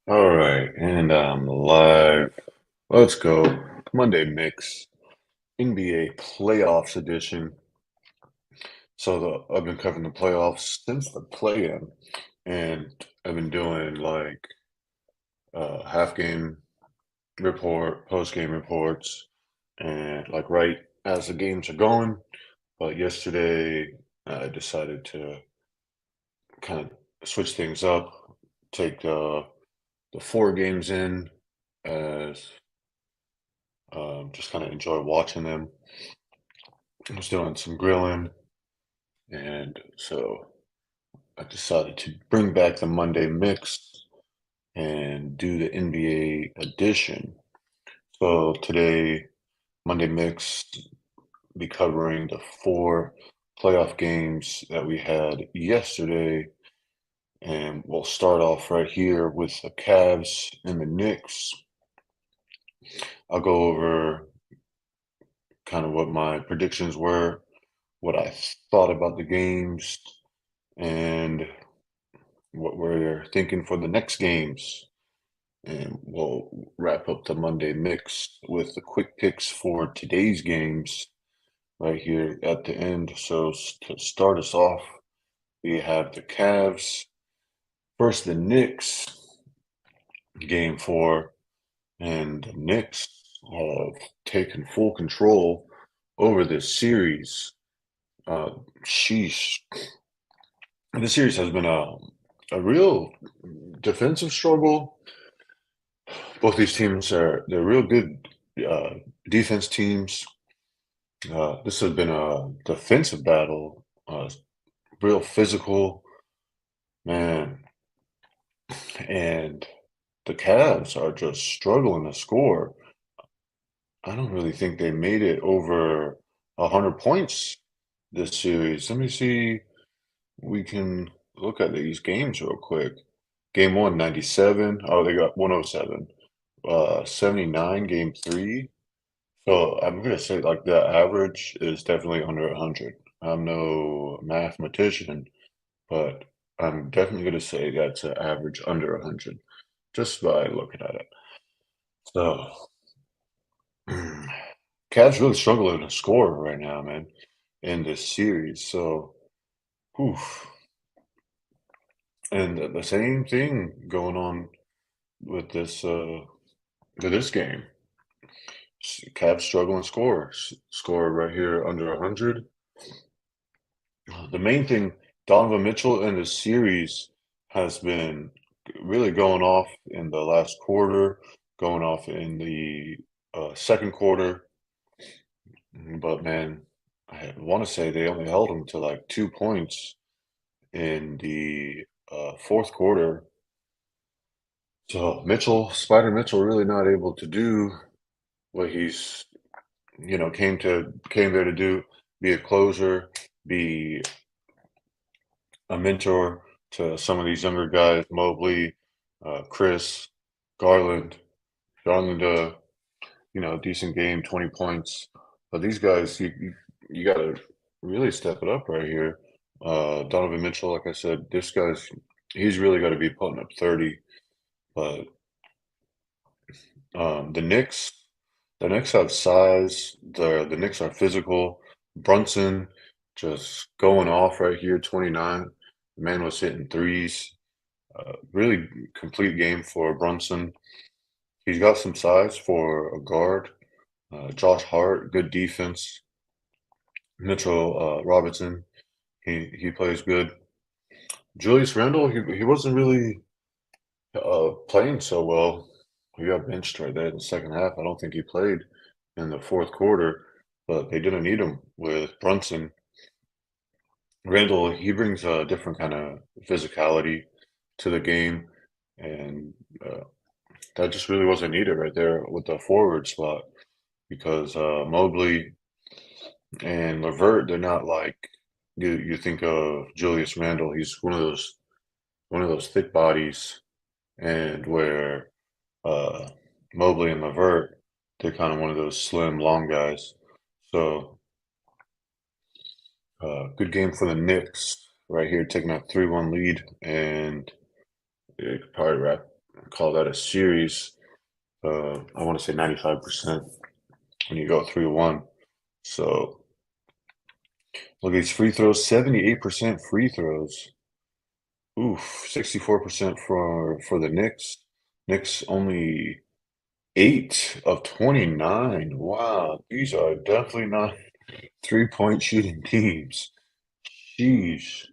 All right, and I'm live. Let's go. Monday Mix, NBA Playoffs edition. I've been covering the playoffs since the play-in, and I've been doing like half game report, post game reports, and like right as the games are going. But yesterday, I decided to kind of switch things up, take the four games in as just kind of enjoy watching them. I was doing some grilling, and so I decided to bring back the Monday Mix and do the NBA edition. So today, Monday Mix, be covering the four playoff games that we had yesterday, and we'll start off right here with the Cavs and the Knicks. I'll go over kind of what my predictions were, what I thought about the games, and what we're thinking for the next games. And we'll wrap up the Monday mix with the quick picks for today's games right here at the end. To start us off, we have the Cavs versus the Knicks, game four. And the Knicks have taken full control over this series. Uh, sheesh. This series has been a real defensive struggle. Both these teams they're real good defense teams. This has been a defensive battle, real physical, man, and the Cavs are just struggling to score. I don't really think they made it over 100 points this series. Let me see. We can look at these games real quick. Game one, 97. Oh, they got 107. 79, game three. So I'm gonna say like the average is definitely under 100. I'm no mathematician, but I'm definitely gonna say that's an average under 100 just by looking at it. So Cavs really struggling to score right now, man, in this series. So, oof. And the same thing going on with this game. Cavs struggling to score. Score right here under 100. The main thing, Donovan Mitchell in the series has been really going off in the last quarter, going off in the second quarter. But man, I want to say they only held him to like 2 points in the fourth quarter. So Spider Mitchell, really not able to do what he's came there to do, be a closer, be a mentor to some of these younger guys, Mobley, Chris, Garland. Garland, decent game, 20 points. But these guys, you got to really step it up right here. Donovan Mitchell, like I said, he's really got to be putting up 30. But um, the Knicks, the Knicks have size. The Knicks are physical. Brunson just going off right here, 29. The man was hitting threes. Really complete game for Brunson. He's got some size for a guard. Josh Hart, good defense. Mitchell Robinson, he plays good. Julius Randle, he wasn't really playing so well. He got benched right there in the second half. I don't think he played in the fourth quarter, but they didn't need him with Brunson. Randall, he brings a different kind of physicality to the game, and that just really wasn't needed right there with the forward spot because Mobley and Levert, they're not like you think of Julius Randle. He's one of those thick bodies, and where uh, Mobley and Levert, they're kind of one of those slim, long guys. So good game for the Knicks right here, taking a 3-1 lead, and it could probably call that a series. I want to say 95% when you go 3-1. So look at these free throws, 78% free throws. Oof, 64% for the Knicks. Knicks only 8 of 29. Wow, these are definitely not three-point shooting teams. Sheesh.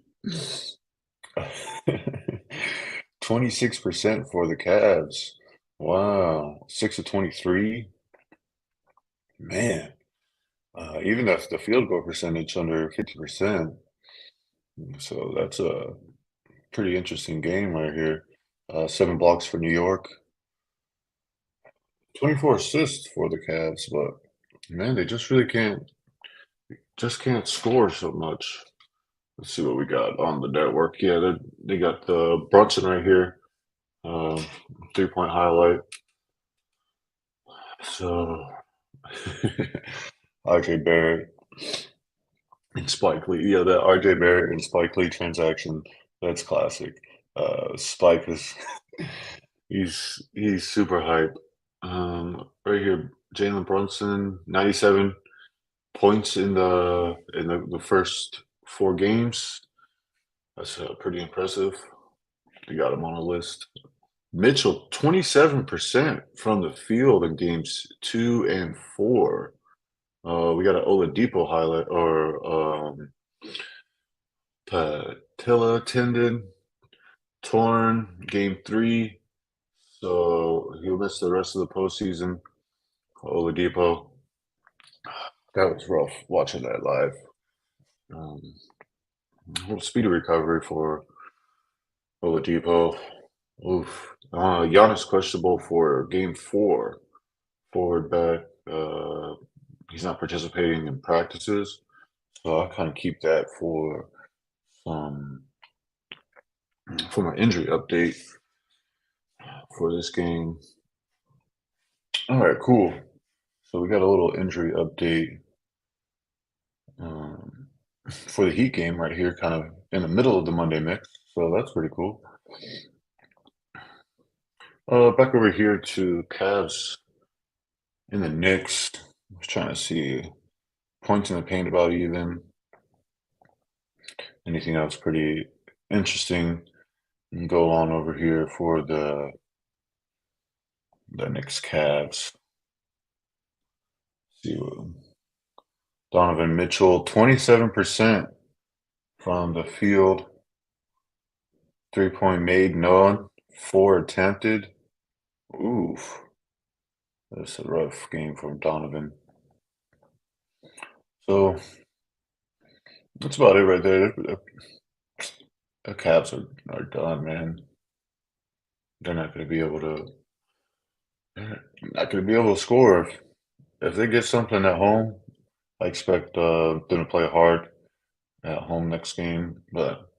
26% for the Cavs. Wow, 6 of 23. Man, even if the field goal percentage under 50%. So that's a pretty interesting game right here. 7 blocks for New York, 24 assists for the Cavs, but man, they just really can't score so much. Let's see what we got on the network. Yeah, they got the Brunson right here, um, 3-point highlight. So RJ Barrett and Spike Lee. Yeah, that RJ Barrett and Spike Lee transaction, that's classic. Spike is he's super hype. Right here, Jalen Brunson, 97 points in the first 4 games. That's pretty impressive. You got him on a list. Mitchell, 27% from the field in games 2 and 4. We got an Oladipo highlight or patella tendon torn game 3, so he'll miss the rest of the postseason. Oladipo, that was rough watching that live. Um, Speedy recovery for Oladipo. Oof. Giannis questionable for game 4. Forward back. He's not participating in practices, so I kind of keep that um for my injury update for this game. All right, cool. So we got a little injury update um, for the Heat game right here, kind of in the middle of the Monday mix. So that's pretty cool. Back over here to Cavs in the Knicks. I was trying to see points in the paint about even. Anything else pretty interesting? And go on over here for the Knicks Cavs. See what Donovan Mitchell, 27% from the field, 3-point made, none, 4 attempted. Oof, that's a rough game from Donovan. So that's about it right there. The Cavs are done, man. They're not going to be able to. They're not going to be able to score if they get something at home. I expect them to play hard at home next game, but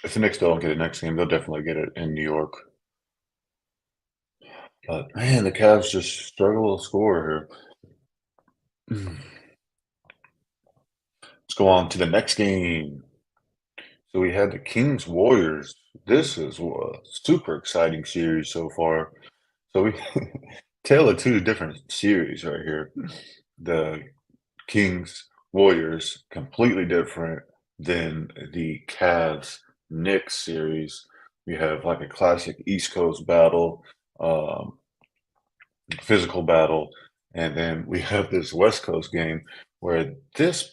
if the Knicks don't get it next game, they'll definitely get it in New York. But man, the Cavs just struggle to score here. Let's go on to the next game. So we had the Kings Warriors. This is a super exciting series so far. So we tale of 2 different series right here. The Kings Warriors completely different than the Cavs Knicks series. We have like a classic East Coast battle, um, physical battle, and then we have this West Coast game where this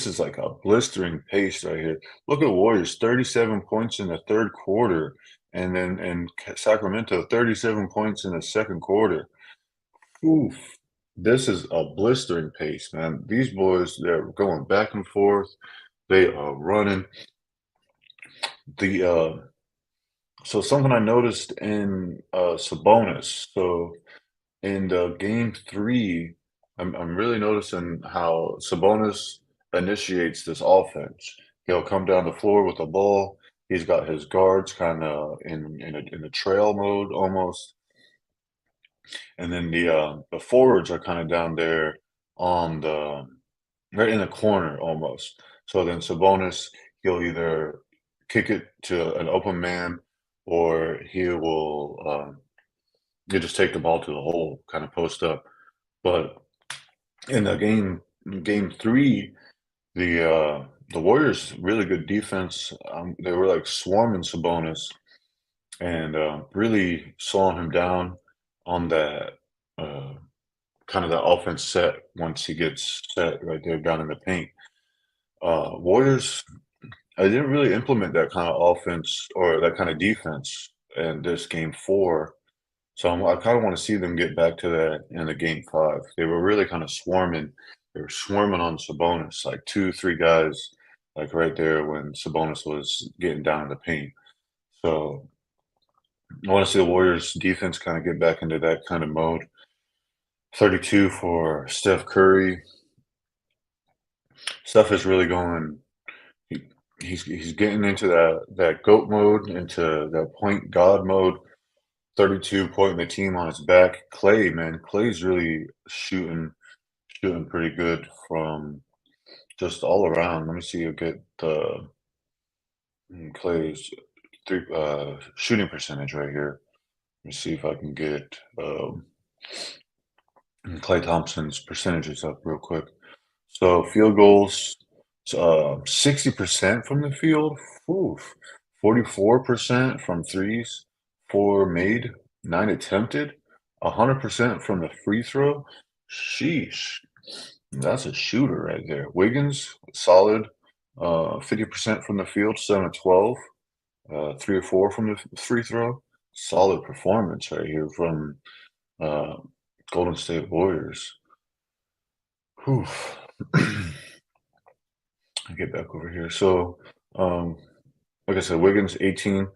is like a blistering pace right here. Look at Warriors, 37 points in the third quarter, and then in Sacramento, 37 points in the second quarter. Oof. This is a blistering pace, man. These boys, they're going back and forth. They are running. The so something I noticed in Sabonis. So in the game 3, I'm really noticing how Sabonis initiates this offense. He'll come down the floor with the ball. He's got his guards kind of in a trail mode almost, and then the forwards are kind of down there on the right in the corner almost. So then Sabonis, he'll either kick it to an open man or he'll just take the ball to the hole, kind of post up. But in the game three, the Warriors really good defense. They were like swarming Sabonis and really slowing him down on that uh, kind of that offense set once he gets set right there down in the paint. Warriors, I didn't really implement that kind of offense or that kind of defense in this game four. So I kind of want to see them get back to that in the game five. They were really kind of swarming. They were swarming on Sabonis, like two, three guys, like right there when Sabonis was getting down in the paint. So I want to see the Warriors defense kind of get back into that kind of mode. 32 for Steph Curry. Steph is really going. He, he's getting into that GOAT mode, into that point God mode. 32 pointing the team on his back. Clay, man, Clay's really shooting pretty good from just all around. Let me see you get the Clay's three shooting percentage right here. Let me see if I can get Clay Thompson's percentages up real quick. So field goals, 60% from the field, oof, 44% from threes, four made, nine attempted, 100% from the free throw. Sheesh, that's a shooter right there. Wiggins, solid, 50% from the field, 7 of 12, 3 or 4 from the free throw. Solid performance right here from uh, Golden State Warriors. Whew. I get back over here. So, um, like I said, Wiggins 18,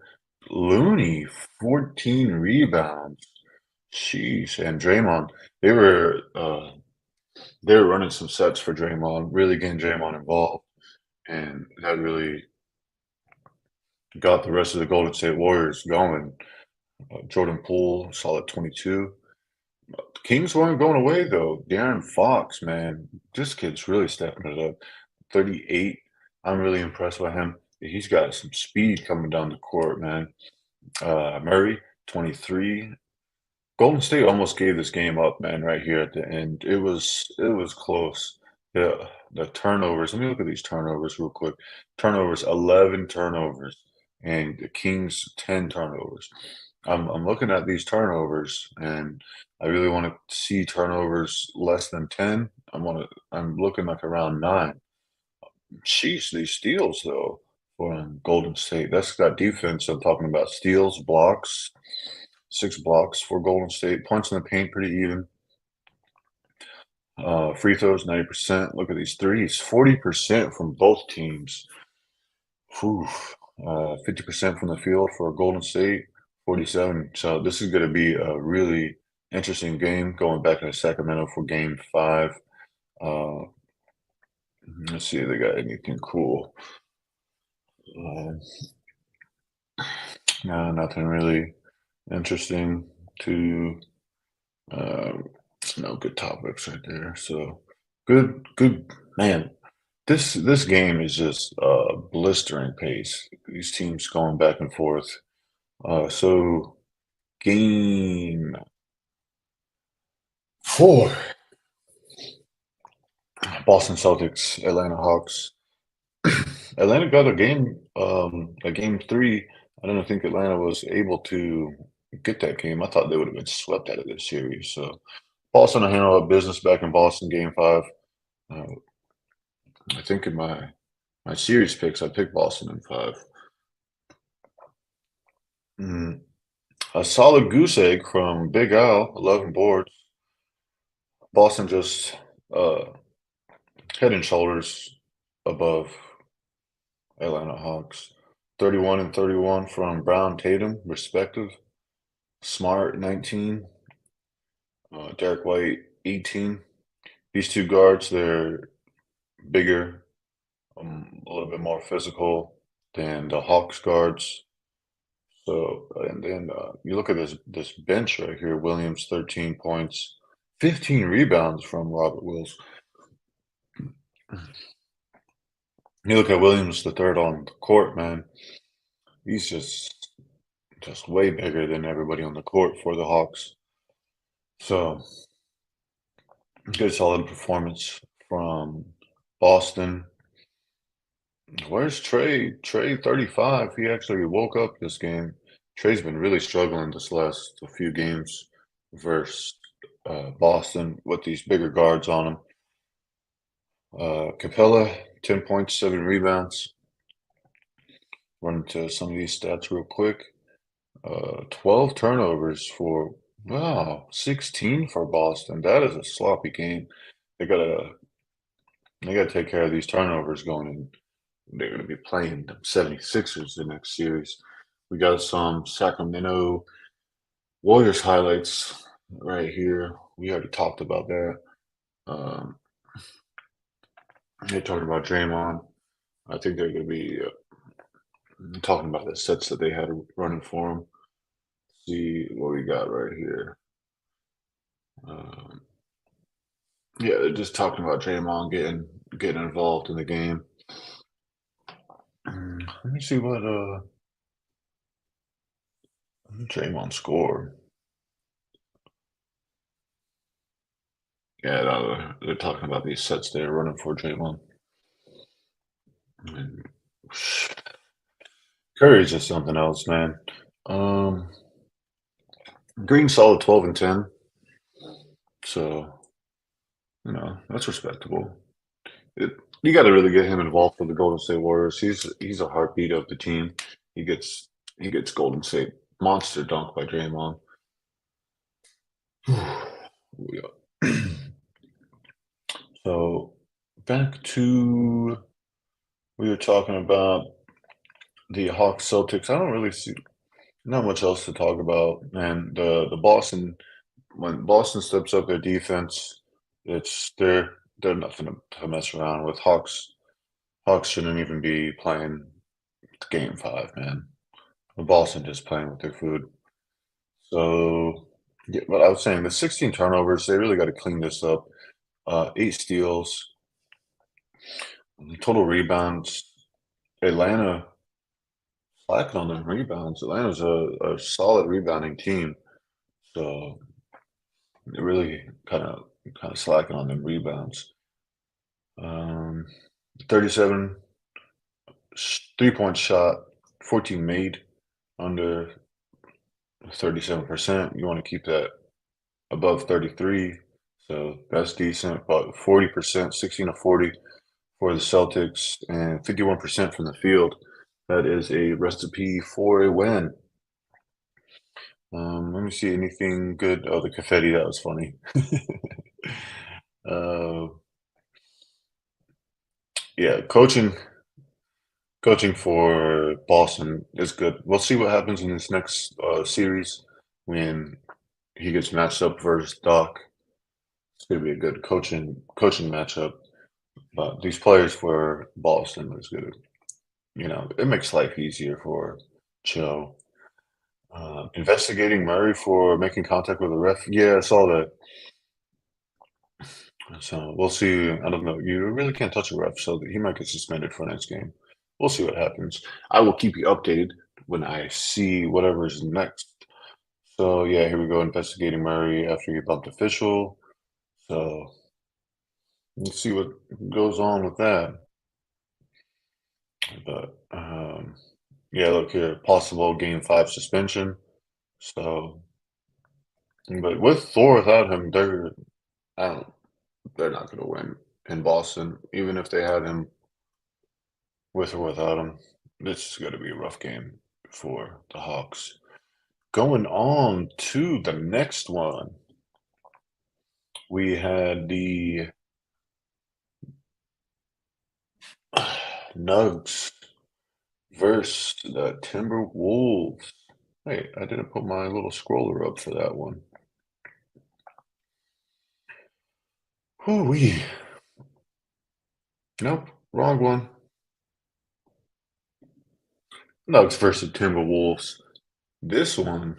Looney 14 rebounds. Sheesh, and Draymond, they were uh, they were running some sets for Draymond, really getting Draymond involved, and that really got the rest of the Golden State Warriors going. Jordan Poole, solid 22. Kings weren't going away though. De'Aaron Fox, man, this kid's really stepping it up. 38. I'm really impressed by him. He's got some speed coming down the court, man. Murray, 23. Golden State almost gave this game up, man, right here at the end. It was close. The turnovers. Let me look at these turnovers real quick. Turnovers, 11 turnovers, and the Kings 10 turnovers. I'm looking at these turnovers, and I really want to see turnovers less than 10. I'm looking like around 9. Sheesh, these steals though for Golden State. That's that defense I'm talking about. Steals, blocks, 6 blocks for Golden State. Points in the paint pretty even. Free throws 90%. Look at these threes, 40% from both teams. Whew. 50% from the field for Golden State, 47. So this is going to be a really interesting game going back to Sacramento for game five. Uh, let's see if they got anything cool. Uh, no, nothing really interesting to uh, no good topics right there. So good man. This game is just blistering pace. These teams going back and forth. So game four, Boston Celtics, Atlanta Hawks. Atlanta got a game three. I don't think Atlanta was able to get that game. I thought they would have been swept out of this series. So Boston will handle up business back in Boston game five. Uh, I think in my series picks, I picked Boston in five. Mm, a solid goose egg from Big Al, 11 boards. Boston just uh, head and shoulders above Atlanta Hawks. 31 and 31 from Brown Tatum, respective. Smart, 19. Derek White, 18. These two guards, they're bigger, a little bit more physical than the Hawks guards. So, and then you look at this bench right here. Williams, 13 points, 15 rebounds from Robert Wills. You look at Williams, the third on the court, man. He's just just way bigger than everybody on the court for the Hawks. So good solid performance from Boston. Where's Trey? Trey 35. He actually woke up this game. Trey's been really struggling this last few games versus Boston with these bigger guards on him. Capella, 10 points, 7 rebounds. Run into some of these stats real quick. 12 turnovers for, wow, 16 for Boston. That is a sloppy game. They gotta take care of these turnovers going in. They're gonna be playing the 76ers the next series. We got some Sacramento Warriors highlights right here. We already talked about that. Um, they talked about Draymond. I think they're gonna be talking about the sets that they had running for them. See what we got right here. Um, yeah, they're just talking about Draymond getting involved in the game. Let me see what Draymond scored. Yeah, no, they're talking about these sets they're running for Draymond. And Curry's just something else, man. Um, Green solid 12 and 10, so that's respectable. You got to really get him involved for the Golden State Warriors. He's a heartbeat of the team. He gets Golden State monster dunk by Draymond. Yeah. So back to we were talking about the Hawks Celtics. I don't really see not much else to talk about. And the Boston when Boston steps up their defense, they're nothing to mess around with. Hawks shouldn't even be playing game 5, man. Boston just playing with their food. So yeah, but I was saying the 16 turnovers, they really got to clean this up. 8 steals, total rebounds. Atlanta slacking on them rebounds. Atlanta's a solid rebounding team, so they're really kind of slacking on them rebounds. 37 3-point shot, 14 made, under 37%. You want to keep that above 33, so that's decent. About 40%, 16 of 40 for the Celtics, and 51% from the field. That is a recipe for a win. Let me see anything good. Oh, the confetti, that was funny. uh, yeah, coaching for Boston is good. We'll see what happens in this next series when he gets matched up versus Doc. It's going to be a good coaching matchup. But these players for Boston is good. It makes life easier for Joe. Investigating Murray for making contact with the ref. Yeah, I saw that. So we'll see. I don't know. You really can't touch a ref, so he might get suspended for next game. We'll see what happens. I will keep you updated when I see whatever's next. So yeah, here we go. Investigating Murray after he bumped official. So let's see what goes on with that. But yeah, look here, possible game 5 suspension. So, but with Thor without him, I don't, they're not going to win in Boston, even if they had him with or without him. This is going to be a rough game for the Hawks. Going on to the next one, we had the Nugs versus the Timberwolves. Wait, I didn't put my little scroller up for that one. Whoo-wee. Nope, wrong one. Nugs versus Timberwolves. This one.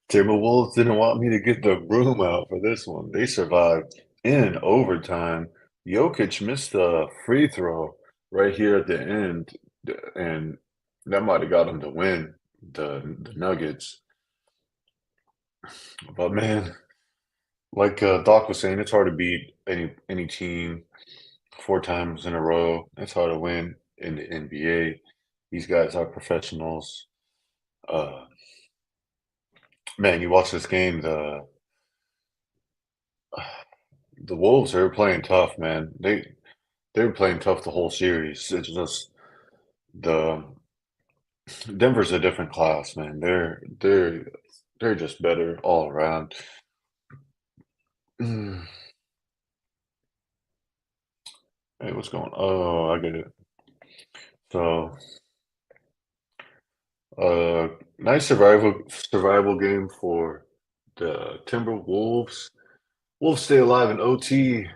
Timberwolves didn't want me to get the broom out for this one. They survived in overtime. Jokic missed a free throw right here at the end, and that might have got them to win the Nuggets. But man, like Doc was saying, it's hard to beat any team 4 times in a row. It's hard to win in the NBA. These guys are professionals. Uh, man, you watch this game, the Wolves, they were playing tough, man. They were playing tough the whole series. It's just the Denver's a different class, man. They're just better all around. Mm. Hey, what's going? Oh, I get it. So, uh, nice survival game for the Timberwolves. Wolves stay alive in OT.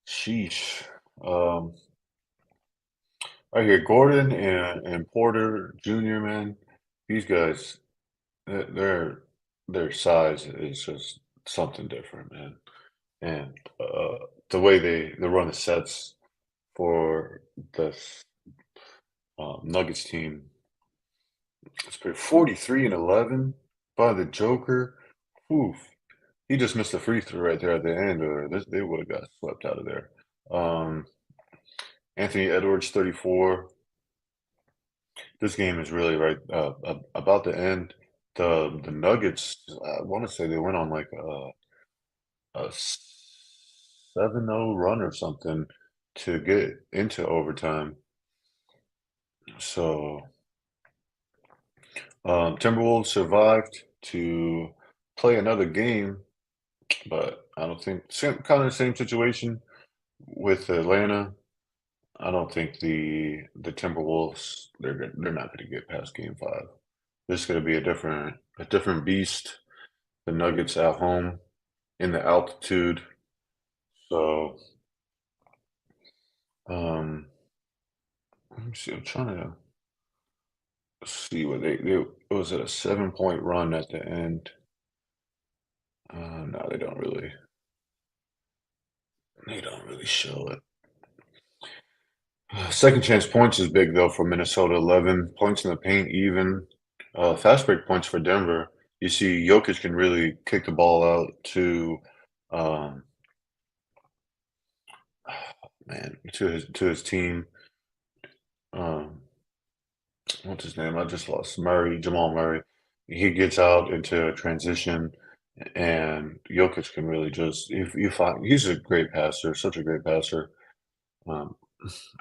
Sheesh. Um, I hear Gordon and Porter Jr., man. These guys, their their size is just something different, man. And the way they run the sets for this Nuggets team, it's pretty 43 and 11 by the Joker. Oof. He just missed a free throw right there at the end, or they would have got swept out of there. Um, Anthony Edwards, 34. This game is really right about to end. The Nuggets, I want to say they went on like a 7-0 run or something to get into overtime. So Timberwolves survived to play another game, but I don't think kind of the same situation with Atlanta. I don't think the Timberwolves they're not going to get past Game 5. This is going to be a different beast. The Nuggets at home in the altitude. So um, let me see. I'm trying to see what they was it a 7 point run at the end. No, they don't really show it. Second chance points is big though for Minnesota. 11 points in the paint, even. Fast break points for Denver. You see, Jokic can really kick the ball out to, um, man, to his team. Um, what's his name? I just lost Jamal Murray. He gets out into a transition, and Jokic can really just if you find he's a great passer, such a great passer. Um,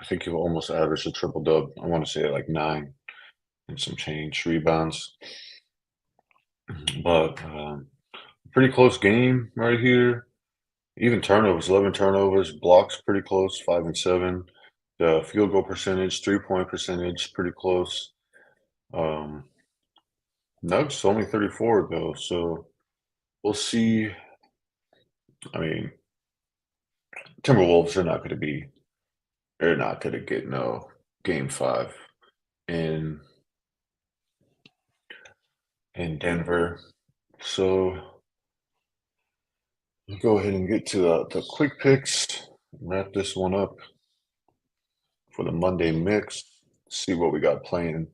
I think he'll almost average a triple dub. I want to say like 9 and some change rebounds. But pretty close game right here. Even turnovers, 11 turnovers, blocks pretty close, 5 and 7. The field goal percentage, 3 point percentage, pretty close. Um, Nuggets only 34 though, so we'll see. I mean, Timberwolves are not going to be, they're not going to get no Game 5 in in Denver. So we'll go ahead and get to the quick picks, wrap this one up for the Monday mix. See what we got playing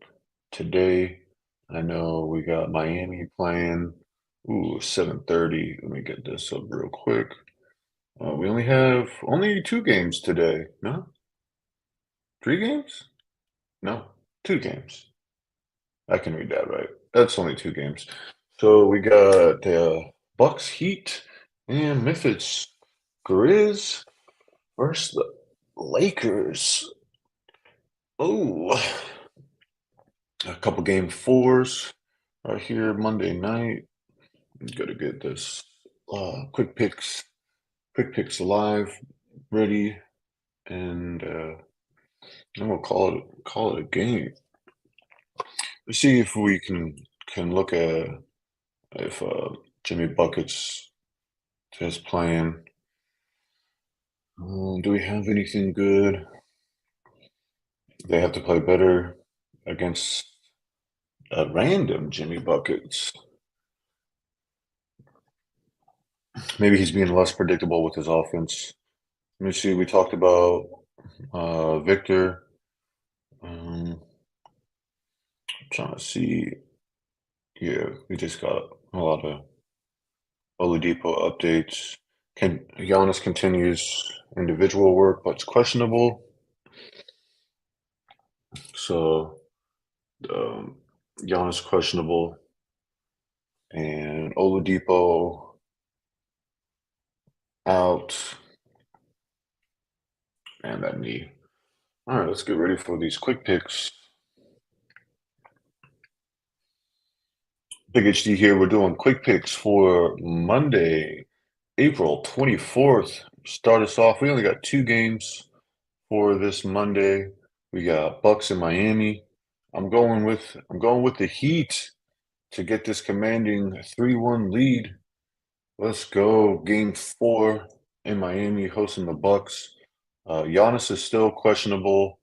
today. I know we got Miami playing. Ooh, 7:30. Let me get this up real quick. We only have only 2 games today. No, 3 games? No, 2 games. I can read that right. That's only 2 games. So we got the Bucks Heat and Memphis Grizz versus the Lakers. Oh, a couple game 4s right here Monday night. Gotta get this quick picks live, ready, and then we'll call it a game. Let's see if we can look at if Jimmy Buckets just playing. Do we have anything good? They have to play better against a random Jimmy Buckets. Maybe he's being less predictable with his offense. Let me see. We talked about Victor. Trying to see. Yeah, we just got a lot of Oladipo updates. Can Giannis continues individual work, but it's questionable. So um, Giannis questionable, and Oladipo out, and that knee. All right, let's get ready for these quick picks. Big HD here. We're doing quick picks for Monday, April 24th. Start us off. We only got two games for this Monday. We got Bucks in Miami. I'm going with the Heat to get this commanding 3-1 lead. Let's go. Game 4 in Miami hosting the Bucks. Giannis is still questionable.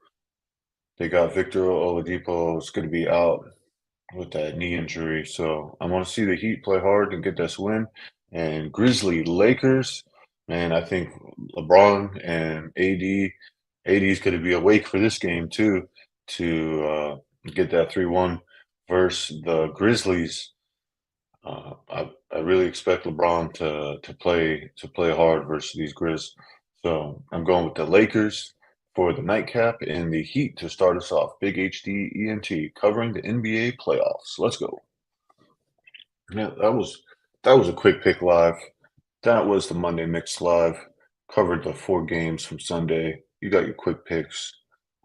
They got Victor Oladipo is going to be out with that knee injury. So I want to see the Heat play hard and get this win. And Grizzly Lakers, man, I think LeBron and AD is going to be awake for this game too to get that 3-1 versus the Grizzlies. I really expect LeBron to play hard versus these Grizz. So I'm going with the Lakers for the nightcap and the Heat to start us off. Big HD ENT covering the NBA playoffs. Let's go. Yeah, that was a quick pick live. That was the Monday Mix live. Covered the 4 games from Sunday. You got your quick picks.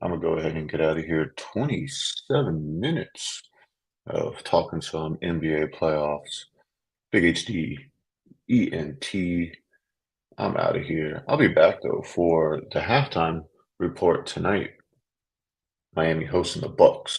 I'm gonna go ahead and get out of here. 27 minutes of talking some NBA playoffs. Big HD ENT. I'm out of here. I'll be back though for the halftime report tonight. Miami hosting the Bucks.